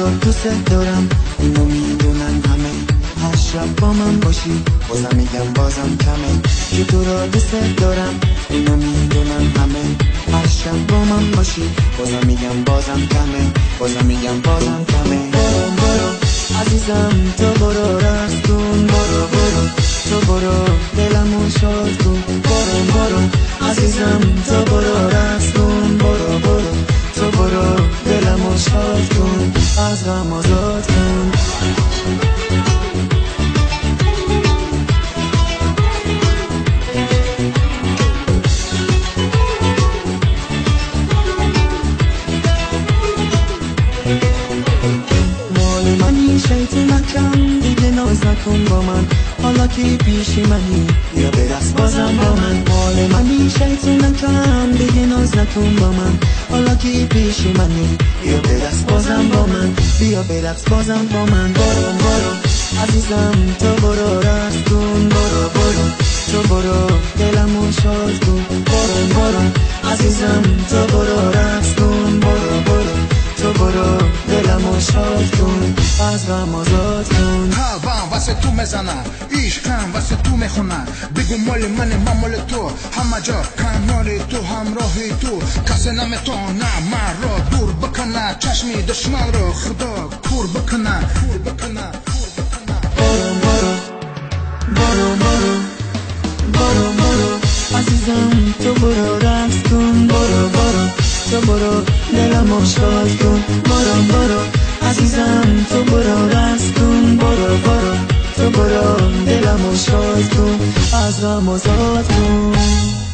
رو دوست دارم، اینو میدونن همه. هر شب با من باشی بازم میگم بازم کمه. که تو رو دوست دارم، اینو میدونن همه. هر شب با من باشی بازم میگم بازم کمه. بازم میگم بازم کمه. برو برو عزیزم تو برو رقص کن. برو برو تو برو دلمو شاد کن. برو برو عزیزم تو برو رقص کن. برو برو تو برو دلمو شاد کن. از غم آزاد کن. شیطونکم دیگه ناز نکن با من، حالا که پیشی منی بیا برقص بازم با من. مال منی شیطونکم دیگه ناز نکن با من، حالا که پیشی منی بیا برقص بازم با من. بیا برقص بازم با من. برو برو عزیزم تو برو رقص کن. برو برو تو برو دلمو شاد کن. برو برو عزیزم تو برو رقص کن. برو برو تو برو دلمو شاد کن. از غم آزاد کن. قلبم واسه تو میزنم، عشقم واسه تو میخونم. بگو مال منه من مال تو، همه جا کنار تو همراهی تو. کسی نمیتونه من را دور بکنه، چشمی دشمن رو خدا کور بکنه. برو برو برو برو برو برو عزیزم تو برو رقص کن. برو برو تو برو دلمو شاد کن. برو برو عزیزم تو برو رقص کن. برو برو تو برو دلمو شاد کن. از غم آزاد کن.